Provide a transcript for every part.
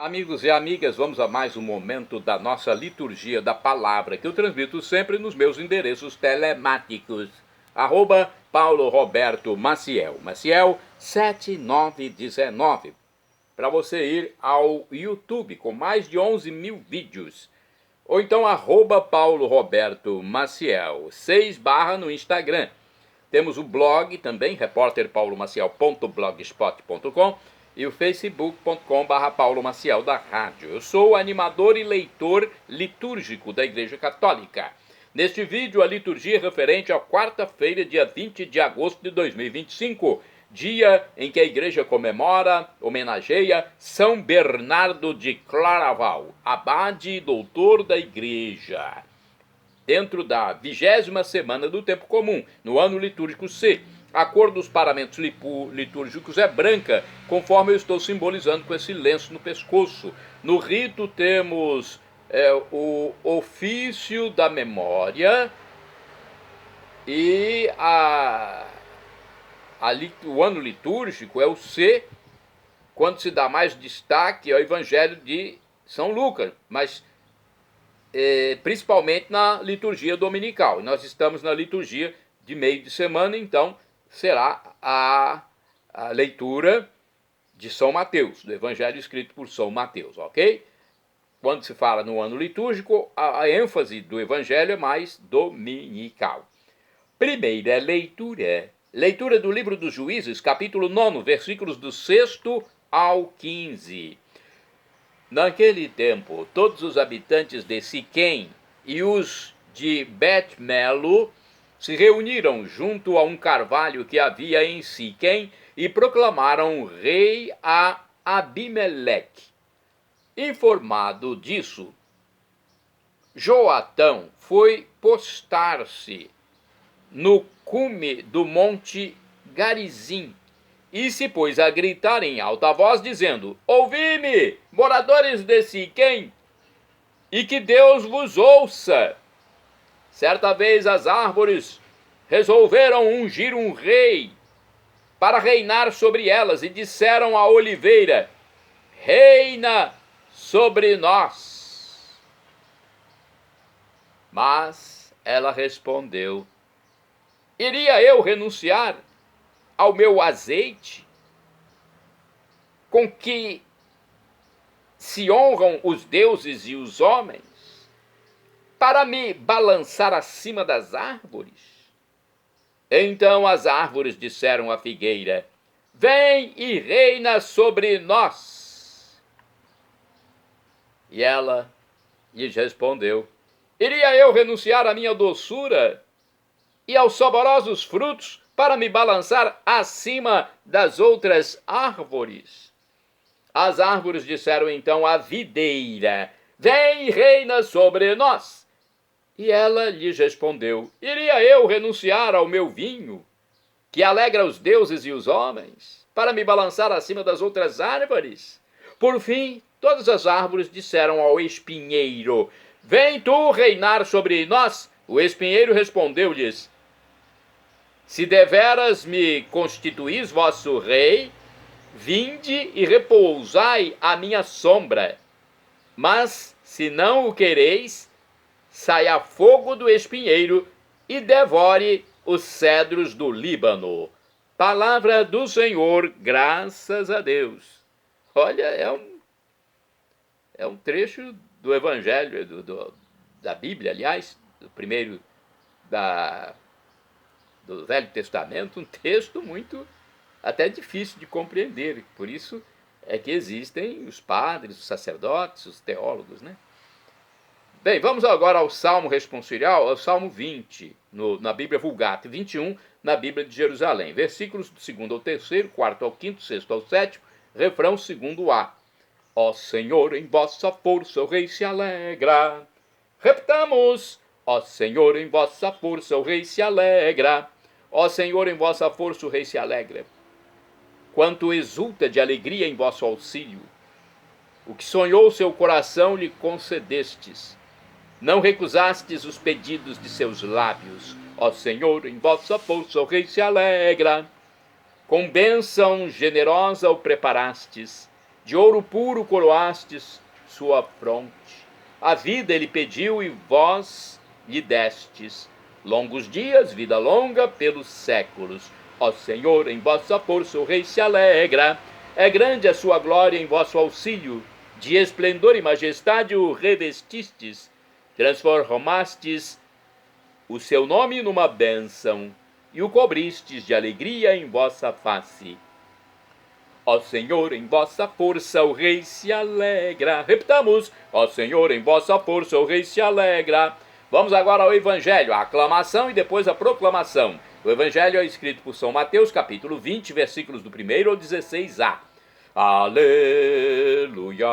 Amigos e amigas, vamos a mais um momento da nossa liturgia da palavra, que eu transmito sempre nos meus endereços telemáticos. @Paulo Roberto Maciel, Maciel 7919. Para você ir ao YouTube com mais de 11 mil vídeos. Ou então @Paulo Roberto Maciel 6/ no Instagram. Temos o blog também, repórterpaulomaciel.blogspot.com, e o facebook.com/Paulo Maciel da rádio. Eu sou animador e leitor litúrgico da Igreja Católica. Neste vídeo, a liturgia é referente à quarta-feira, dia 20 de agosto de 2025, dia em que a Igreja comemora, homenageia São Bernardo de Claraval, abade e doutor da Igreja. Dentro da 20ª semana do tempo comum, no ano litúrgico C. A cor dos paramentos litúrgicos é branca, conforme eu estou simbolizando com esse lenço no pescoço. No rito temos o ofício da memória e o ano litúrgico é o C, quando se dá mais destaque ao Evangelho de São Lucas, mas principalmente na liturgia dominical. E nós estamos na liturgia de meio de semana, então será a leitura de São Mateus, do Evangelho escrito por São Mateus, ok? Quando se fala no ano litúrgico, a ênfase do Evangelho é mais dominical. Primeira leitura. Leitura do livro dos Juízes, capítulo 9, versículos do 6º ao 15. Naquele tempo, todos os habitantes de Siquém e os de Bet-Melo se reuniram junto a um carvalho que havia em Siquém e proclamaram rei a Abimeleque. Informado disso, Joatão foi postar-se no cume do monte Garizim e se pôs a gritar em alta voz, dizendo: ouvi-me, moradores de Siquém, e que Deus vos ouça. Certa vez as árvores resolveram ungir um rei para reinar sobre elas e disseram à oliveira: reina sobre nós. Mas ela respondeu: iria eu renunciar ao meu azeite, com que se honram os deuses e os homens, para me balançar acima das árvores? Então as árvores disseram à figueira: vem e reina sobre nós. E ela lhes respondeu: iria eu renunciar à minha doçura e aos saborosos frutos para me balançar acima das outras árvores? As árvores disseram então à videira: vem e reina sobre nós. E ela lhes respondeu: iria eu renunciar ao meu vinho, que alegra os deuses e os homens, para me balançar acima das outras árvores? Por fim, todas as árvores disseram ao espinheiro: vem tu reinar sobre nós. O espinheiro respondeu-lhes: se deveras me constituís vosso rei, vinde e repousai à minha sombra. Mas, se não o quereis, saia fogo do espinheiro e devore os cedros do Líbano. Palavra do Senhor, graças a Deus. Olha, é um trecho do Evangelho, da Bíblia, aliás, do primeiro do Velho Testamento, um texto muito até difícil de compreender. Por isso é que existem os padres, os sacerdotes, os teólogos, né? Bem, vamos agora ao Salmo responsorial, ao Salmo 20, na Bíblia Vulgata, 21, na Bíblia de Jerusalém. Versículos do 2º ao 3º, 4º ao 5º, 6º ao 7º, refrão 2º A. Ó Senhor, em vossa força o rei se alegra. Repetamos: ó Senhor, em vossa força o rei se alegra. Ó Senhor, em vossa força o rei se alegra. Quanto exulta de alegria em vosso auxílio. O que sonhou seu coração lhe concedestes. Não recusastes os pedidos de seus lábios. Ó Senhor, em vossa força o rei se alegra. Com bênção generosa o preparastes, De ouro puro coroastes sua fronte. A vida ele pediu e vós lhe destes. Longos dias, vida longa pelos séculos. Ó Senhor, em vossa força o rei se alegra. É grande a sua glória em vosso auxílio. De esplendor e majestade o revestistes. Transformastes o seu nome numa bênção e o cobristes de alegria em vossa face. Ó Senhor, em vossa força o rei se alegra. Repitamos, ó Senhor, em vossa força o rei se alegra. Vamos agora ao Evangelho, a aclamação e depois a proclamação. O Evangelho é escrito por São Mateus, capítulo 20, versículos do 1º ao 16a. Aleluia,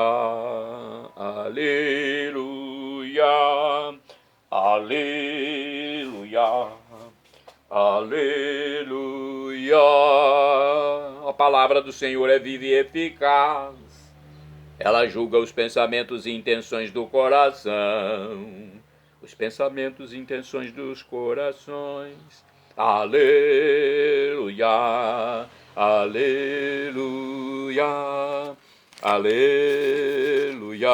aleluia, aleluia, aleluia. A palavra do Senhor é viva e eficaz. Ela julga os pensamentos e intenções do coração. Os pensamentos e intenções dos corações. Aleluia, aleluia, aleluia,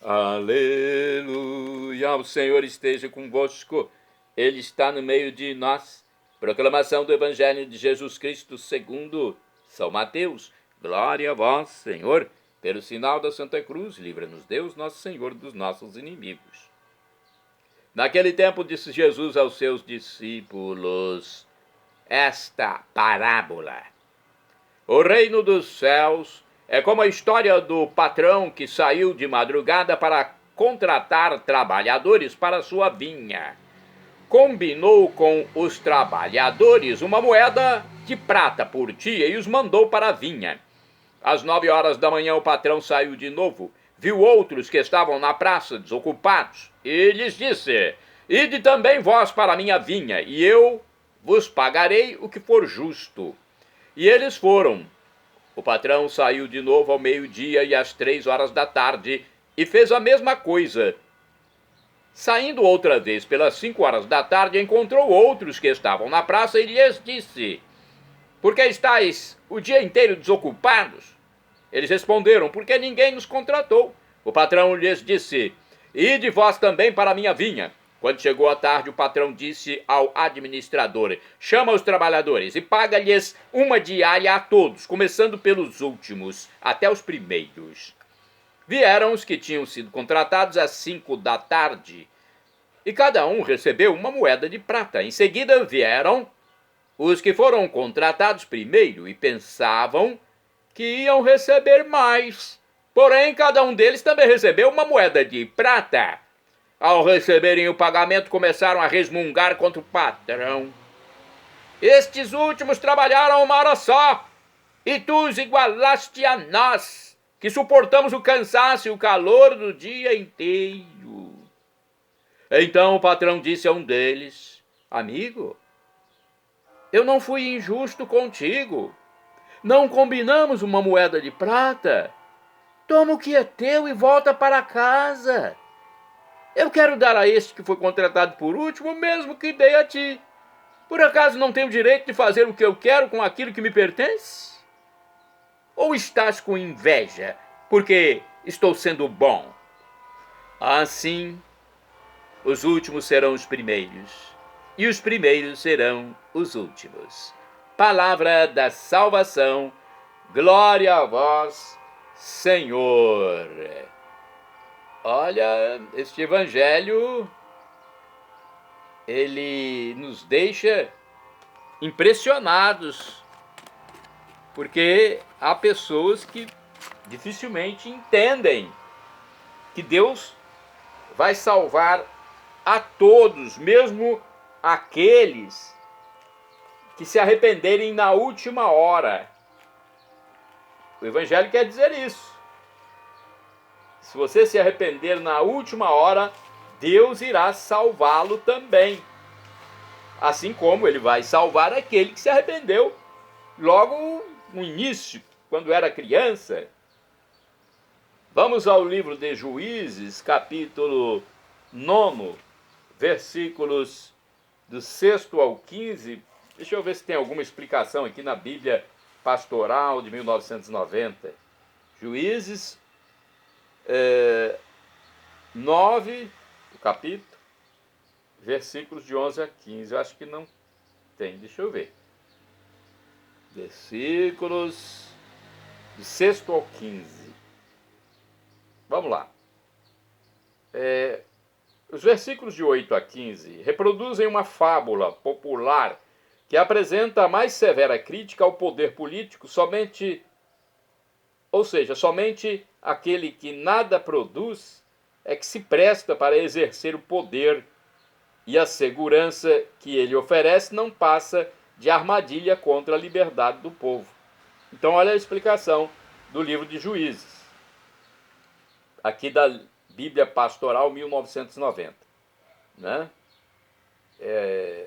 aleluia. O Senhor esteja convosco. Ele está no meio de nós. Proclamação do Evangelho de Jesus Cristo segundo São Mateus. Glória a vós, Senhor. Pelo sinal da Santa Cruz, livra-nos Deus, nosso Senhor, dos nossos inimigos. Naquele tempo disse Jesus aos seus discípulos esta parábola. O reino dos céus é como a história do patrão que saiu de madrugada para contratar trabalhadores para sua vinha. Combinou com os trabalhadores uma moeda de prata por dia e os mandou para a vinha. Às 9 horas da manhã o patrão saiu de novo, viu outros que estavam na praça desocupados e lhes disse: ide também vós para a minha vinha, e eu vos pagarei o que for justo. E eles foram. O patrão saiu de novo ao meio-dia e às 3 horas da tarde e fez a mesma coisa. Saindo outra vez pelas 5 horas da tarde, encontrou outros que estavam na praça e lhes disse: por que estáis o dia inteiro desocupados? Eles responderam: porque ninguém nos contratou. O patrão lhes disse: ide vós também para a minha vinha. Quando chegou a tarde, o patrão disse ao administrador: chama os trabalhadores e paga-lhes uma diária a todos, começando pelos últimos até os primeiros. Vieram os que tinham sido contratados às 5 da tarde, e cada um recebeu uma moeda de prata. Em seguida vieram os que foram contratados primeiro e pensavam que iam receber mais. Porém, cada um deles também recebeu uma moeda de prata. Ao receberem o pagamento, começaram a resmungar contra o patrão. Estes últimos trabalharam uma hora só, e tu os igualaste a nós, que suportamos o cansaço e o calor do dia inteiro. Então o patrão disse a um deles: amigo, eu não fui injusto contigo. Não combinamos uma moeda de prata? Toma o que é teu e volta para casa. Eu quero dar a este que foi contratado por último o mesmo que dei a ti. Por acaso não tenho direito de fazer o que eu quero com aquilo que me pertence? Ou estás com inveja, porque estou sendo bom? Assim, os últimos serão os primeiros, e os primeiros serão os últimos. Palavra da salvação, glória a vós, Senhor. Olha, este evangelho, ele nos deixa impressionados, porque há pessoas que dificilmente entendem que Deus vai salvar a todos, mesmo aqueles que se arrependerem na última hora. O Evangelho quer dizer isso. Se você se arrepender na última hora, Deus irá salvá-lo também. Assim como ele vai salvar aquele que se arrependeu logo no início, quando era criança. Vamos ao livro de Juízes, capítulo 9, versículos do 6º ao 15. Deixa eu ver se tem alguma explicação aqui na Bíblia Pastoral de 1990. Juízes 9, o capítulo, versículos de 11 a 15. Eu acho que não tem, deixa eu ver. Versículos de 6 ao 15. Vamos lá. Os versículos de 8 a 15 reproduzem uma fábula popular que apresenta a mais severa crítica ao poder político, somente aquele que nada produz é que se presta para exercer o poder, e a segurança que ele oferece não passa de armadilha contra a liberdade do povo. Então olha a explicação do livro de Juízes, aqui da Bíblia Pastoral 1990, né?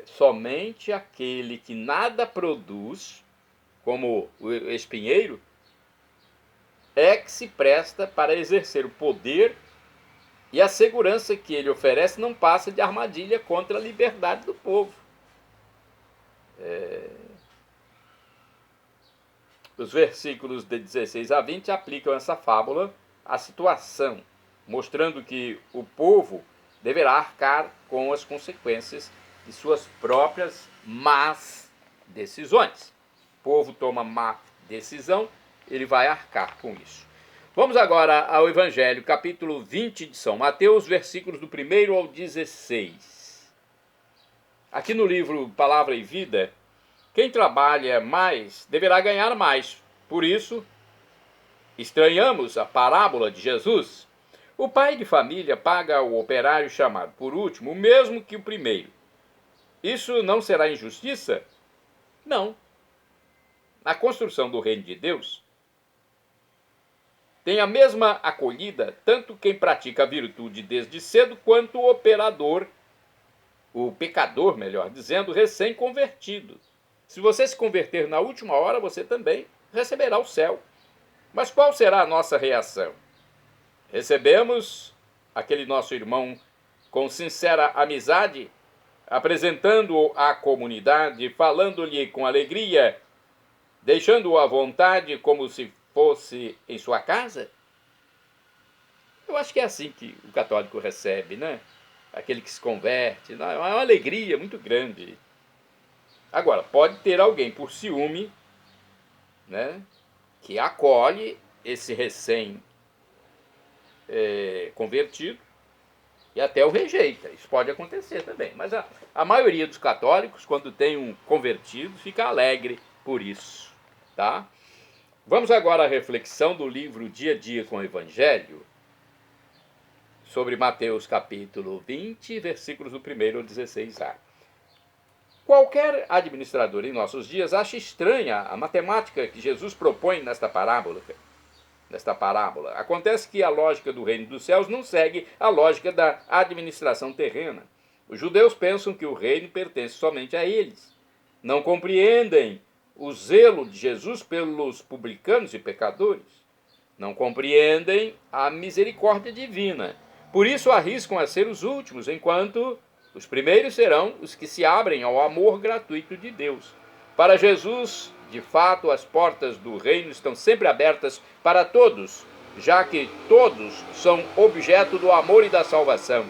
Somente aquele que nada produz, como o espinheiro, é que se presta para exercer o poder, e a segurança que ele oferece não passa de armadilha contra a liberdade do povo. Os versículos de 16 a 20 aplicam essa fábula à situação, mostrando que o povo deverá arcar com as consequências de suas próprias más decisões. O povo toma má decisão, ele vai arcar com isso. Vamos agora ao Evangelho, capítulo 20 de São Mateus, versículos do 1 ao 16. Aqui no livro Palavra e Vida, quem trabalha mais deverá ganhar mais. Por isso, estranhamos a parábola de Jesus. O pai de família paga ao operário chamado por último o mesmo que o primeiro. Isso não será injustiça? Não. Na construção do reino de Deus, tem a mesma acolhida tanto quem pratica a virtude desde cedo quanto o operador, o pecador, melhor dizendo, recém-convertido. Se você se converter na última hora, você também receberá o céu. Mas qual será a nossa reação? Recebemos aquele nosso irmão com sincera amizade, apresentando-o à comunidade, falando-lhe com alegria, deixando-o à vontade como se fosse em sua casa? Eu acho que é assim que o católico recebe, né? Aquele que se converte, é uma alegria muito grande. Agora, pode ter alguém por ciúme, né, que acolhe esse recém-convertido e até o rejeita. Isso pode acontecer também. Mas a maioria dos católicos, quando tem um convertido, fica alegre por isso, tá? Vamos agora à reflexão do livro Dia a Dia com o Evangelho, sobre Mateus capítulo 20, versículos do 1 ao 16a. Qualquer administrador em nossos dias acha estranha a matemática que Jesus propõe nesta parábola. Acontece que a lógica do reino dos céus não segue a lógica da administração terrena. Os judeus pensam que o reino pertence somente a eles. Não compreendem o zelo de Jesus pelos publicanos e pecadores. Não compreendem a misericórdia divina. Por isso arriscam a ser os últimos, enquanto os primeiros serão os que se abrem ao amor gratuito de Deus. Para Jesus, de fato, as portas do reino estão sempre abertas para todos, já que todos são objeto do amor e da salvação.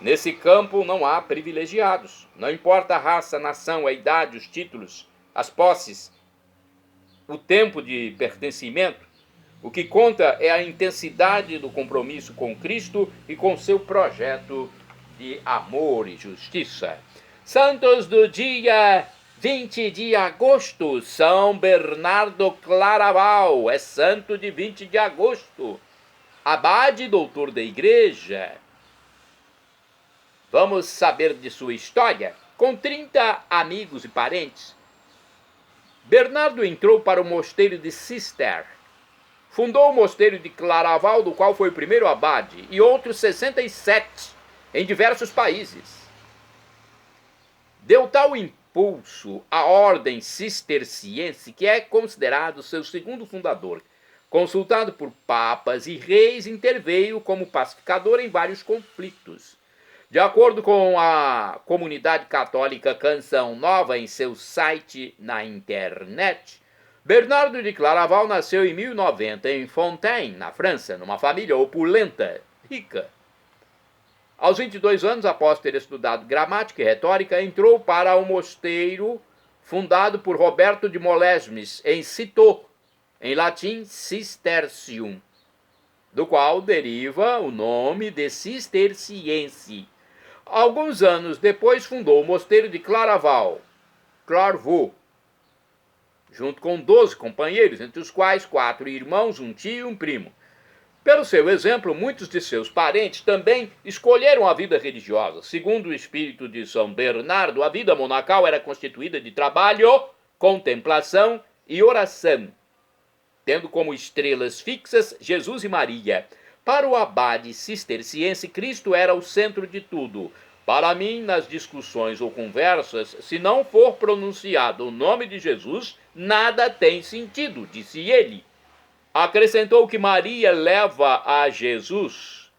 Nesse campo não há privilegiados. Não importa a raça, a nação, a idade, os títulos, as posses, o tempo de pertencimento. O que conta é a intensidade do compromisso com Cristo e com seu projeto de amor e justiça. Santos do dia 20 de agosto, São Bernardo Claraval, é santo de 20 de agosto, abade e doutor da igreja. Vamos saber de sua história? Com 30 amigos e parentes, Bernardo entrou para o mosteiro de Cister. Fundou o mosteiro de Claraval, do qual foi o primeiro abade, e outros 67 em diversos países. Deu tal impulso à ordem cisterciense que é considerado seu segundo fundador. Consultado por papas e reis, interveio como pacificador em vários conflitos. De acordo com a comunidade católica Canção Nova em seu site na internet, Bernardo de Claraval nasceu em 1090 em Fontaine, na França, numa família opulenta, rica. Aos 22 anos, após ter estudado gramática e retórica, entrou para o mosteiro fundado por Roberto de Molesmes, em Citeaux, em latim Cistercium, do qual deriva o nome de Cisterciense. Alguns anos depois fundou o mosteiro de Claraval, Clairvaux, junto com 12 companheiros, entre os quais 4 irmãos, um tio e um primo. Pelo seu exemplo, muitos de seus parentes também escolheram a vida religiosa. Segundo o espírito de São Bernardo, a vida monacal era constituída de trabalho, contemplação e oração, tendo como estrelas fixas Jesus e Maria. Para o abade cisterciense, Cristo era o centro de tudo. Para mim, nas discussões ou conversas, se não for pronunciado o nome de Jesus, nada tem sentido, disse ele. Acrescentou que Maria leva a Jesus.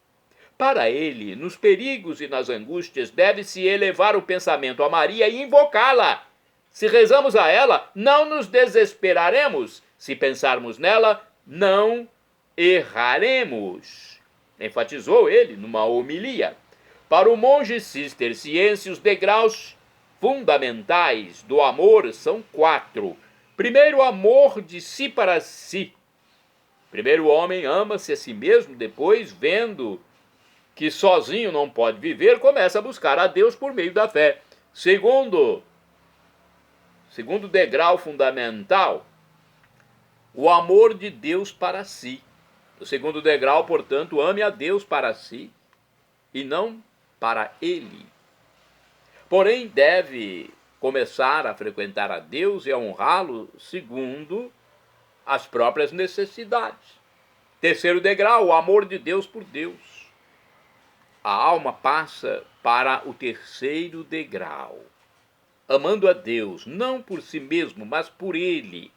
Para ele, nos perigos e nas angústias, deve-se elevar o pensamento a Maria e invocá-la. Se rezamos a ela, não nos desesperaremos. Se pensarmos nela, não erraremos, enfatizou ele numa homilia. Para o monge cisterciense, os degraus fundamentais do amor são 4. Primeiro, amor de si para si. Primeiro, o homem ama-se a si mesmo, depois, vendo que sozinho não pode viver, começa a buscar a Deus por meio da fé. Segundo degrau fundamental, o amor de Deus para si. O segundo degrau, portanto, ame a Deus para si e não para ele. Porém, deve começar a frequentar a Deus e a honrá-lo segundo as próprias necessidades. Terceiro degrau, o amor de Deus por Deus. A alma passa para o terceiro degrau, amando a Deus, não por si mesmo, mas por ele.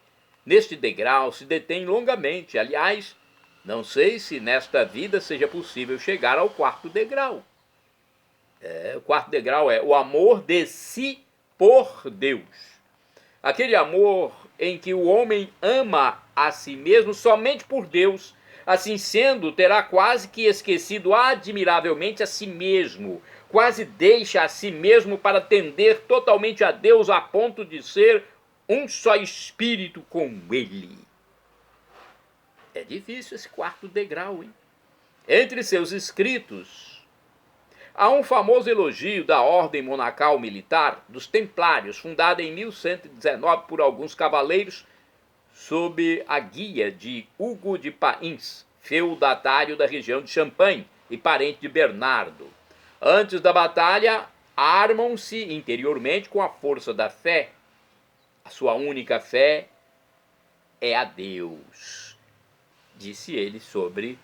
Neste degrau se detém longamente. Aliás, não sei se nesta vida seja possível chegar ao 4º degrau. O 4º degrau é o amor de si por Deus. Aquele amor em que o homem ama a si mesmo somente por Deus. Assim sendo, terá quase que esquecido admiravelmente a si mesmo. Quase deixa a si mesmo para tender totalmente a Deus a ponto de ser um só espírito com ele. É difícil esse 4º degrau, hein? Entre seus escritos, há um famoso elogio da ordem monacal militar dos Templários, fundada em 1119 por alguns cavaleiros, sob a guia de Hugo de Payens, feudatário da região de Champagne e parente de Bernardo. Antes da batalha, armam-se interiormente com a força da fé. A sua única fé é a Deus, disse ele sobre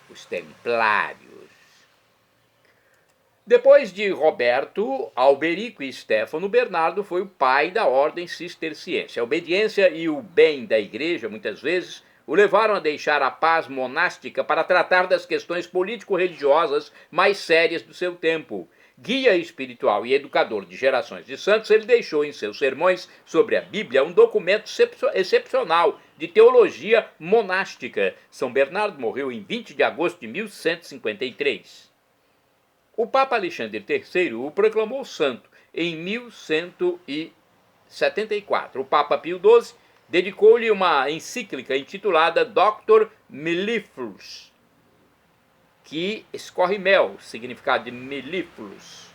os Templários. Depois de Roberto, Alberico e Stefano, Bernardo foi o pai da ordem cisterciense. A obediência e o bem da igreja, muitas vezes, o levaram a deixar a paz monástica para tratar das questões político-religiosas mais sérias do seu tempo. Guia espiritual e educador de gerações de santos, ele deixou em seus sermões sobre a Bíblia um documento excepcional de teologia monástica. São Bernardo morreu em 20 de agosto de 1153. O Papa Alexandre III o proclamou santo em 1174. O Papa Pio XII dedicou-lhe uma encíclica intitulada Doctor Mellifluus, que escorre mel, significado de mellifluus,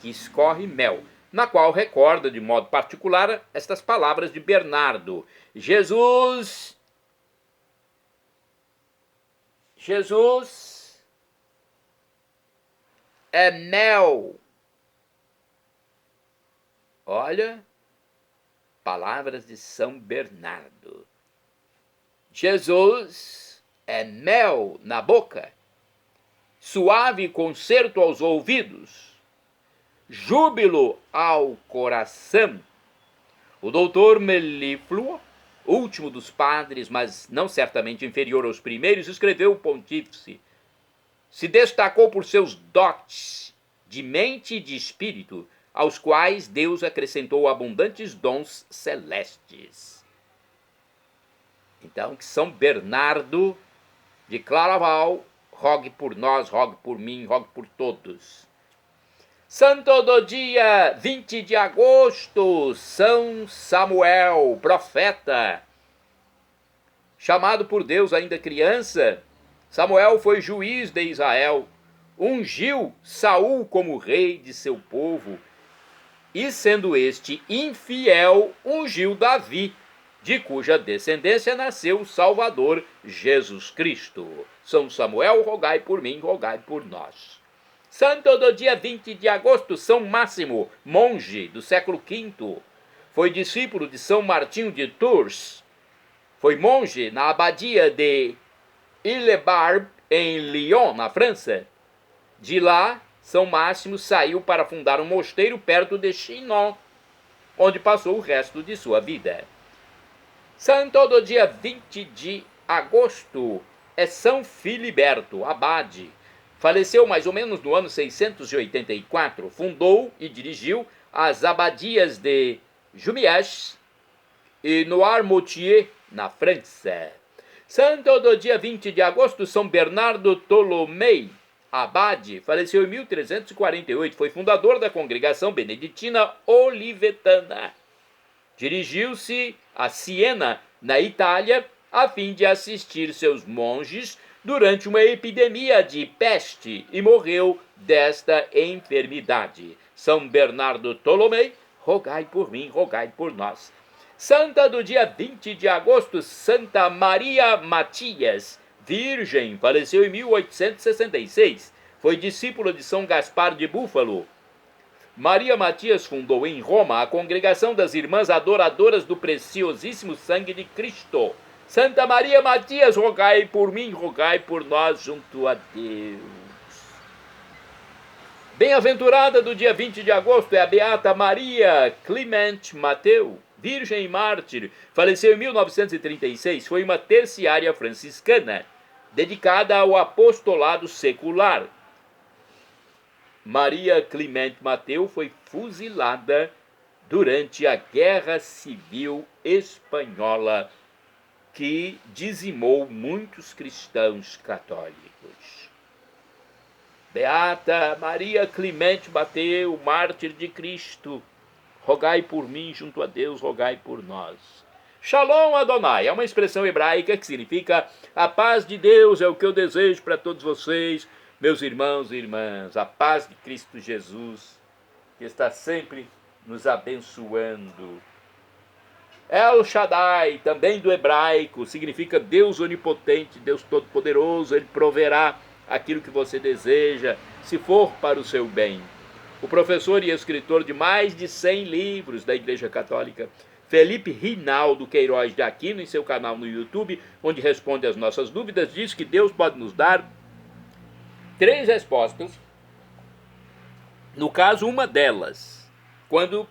que escorre mel, na qual recorda de modo particular estas palavras de Bernardo: Jesus é mel. Olha, palavras de São Bernardo. Jesus é mel na boca, suave concerto aos ouvidos, júbilo ao coração. O doutor Mellifluo, último dos padres, mas não certamente inferior aos primeiros, escreveu o pontífice. Se destacou por seus dotes de mente e de espírito, aos quais Deus acrescentou abundantes dons celestes. Então, que São Bernardo de Claraval rogue por nós, rogue por mim, rogue por todos. Santo do dia 20 de agosto, São Samuel, profeta. Chamado por Deus ainda criança, Samuel foi juiz de Israel, ungiu Saul como rei de seu povo, e sendo este infiel, ungiu Davi, de cuja descendência nasceu o Salvador Jesus Cristo. São Samuel, rogai por mim, rogai por nós. Santo do dia 20 de agosto, São Máximo, monge do século V, foi discípulo de São Martinho de Tours, foi monge na abadia de Ille-Barbe, em Lyon, na França. De lá, São Máximo saiu para fundar um mosteiro perto de Chinon, onde passou o resto de sua vida. Santo do dia 20 de agosto é São Filiberto, abade. Faleceu mais ou menos no ano 684. Fundou e dirigiu as abadias de Jumièges e Noirmoutier, na França. Santo do dia 20 de agosto, São Bernardo Tolomei, abade, faleceu em 1348, foi fundador da congregação beneditina olivetana. Dirigiu-se a Siena, na Itália, a fim de assistir seus monges durante uma epidemia de peste e morreu desta enfermidade. São Bernardo Tolomei, rogai por mim, rogai por nós. Santa do dia 20 de agosto, Santa Maria Matias, virgem, faleceu em 1866. Foi discípula de São Gaspar de Búfalo. Maria Matias fundou em Roma a congregação das Irmãs Adoradoras do Preciosíssimo Sangue de Cristo. Santa Maria Matias, rogai por mim, rogai por nós junto a Deus. Bem-aventurada do dia 20 de agosto é a Beata Maria Clemente Mateu, virgem e mártir, faleceu em 1936, foi uma terciária franciscana, dedicada ao apostolado secular. Maria Clemente Mateu foi fuzilada durante a Guerra Civil Espanhola, que dizimou muitos cristãos católicos. Beata Maria Clemente Mateu, mártir de Cristo, rogai por mim junto a Deus, rogai por nós. Shalom Adonai é uma expressão hebraica que significa a paz de Deus é o que eu desejo para todos vocês, meus irmãos e irmãs, a paz de Cristo Jesus, que está sempre nos abençoando. El Shaddai, também do hebraico, significa Deus onipotente, Deus todo-poderoso, Ele proverá aquilo que você deseja, se for para o seu bem. O professor e escritor de mais de 100 livros da Igreja Católica, Felipe Rinaldo Queiroz de Aquino, em seu canal no YouTube, onde responde às nossas dúvidas, diz que Deus pode nos dar 3 respostas. No caso, uma delas, quando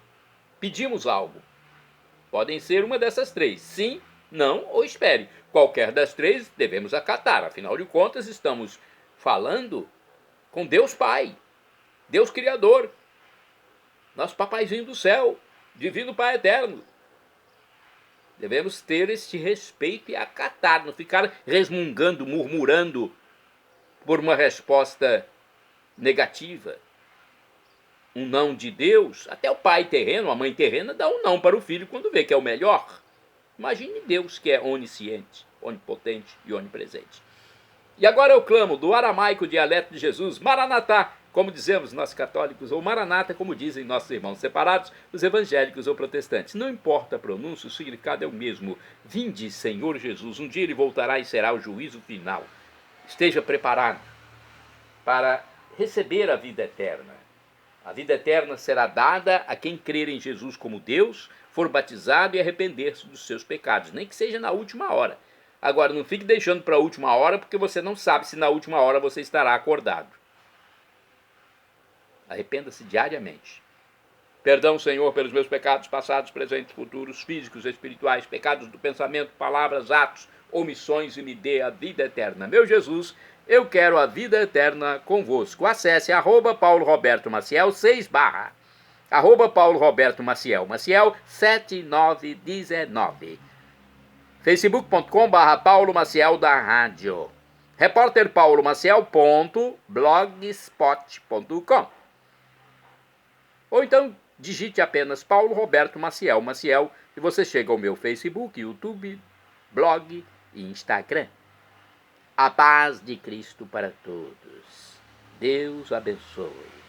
pedimos algo. Podem ser uma dessas 3, sim, não ou espere. Qualquer das 3 devemos acatar, afinal de contas estamos falando com Deus Pai, Deus Criador, nosso papaizinho do céu, divino Pai eterno. Devemos ter este respeito e acatar, não ficar resmungando, murmurando por uma resposta negativa. Um não de Deus, até o pai terreno, a mãe terrena, dá um não para o filho quando vê que é o melhor. Imagine Deus que é onisciente, onipotente e onipresente. E agora eu clamo do aramaico dialeto de Jesus, Maranatá, como dizemos nós católicos, ou Maranata, como dizem nossos irmãos separados, os evangélicos ou protestantes. Não importa a pronúncia, o significado é o mesmo. Vinde, Senhor Jesus, um dia ele voltará e será o juízo final. Esteja preparado para receber a vida eterna. A vida eterna será dada a quem crer em Jesus como Deus, for batizado e arrepender-se dos seus pecados, nem que seja na última hora. Agora, não fique deixando para a última hora, porque você não sabe se na última hora você estará acordado. Arrependa-se diariamente. Perdão, Senhor, pelos meus pecados passados, presentes, futuros, físicos, espirituais, pecados do pensamento, palavras, atos, omissões, e me dê a vida eterna. Meu Jesus, eu quero a vida eterna convosco. Acesse @Paulo Roberto Maciel 6 @ Paulo Roberto Maciel, Maciel 7919. facebook.com/Paulo Maciel da Rádio. repórterpaulomaciel.blogspot.com. Ou então digite apenas Paulo Roberto Maciel e você chega ao meu Facebook, YouTube, blog e Instagram. A paz de Cristo para todos. Deus abençoe.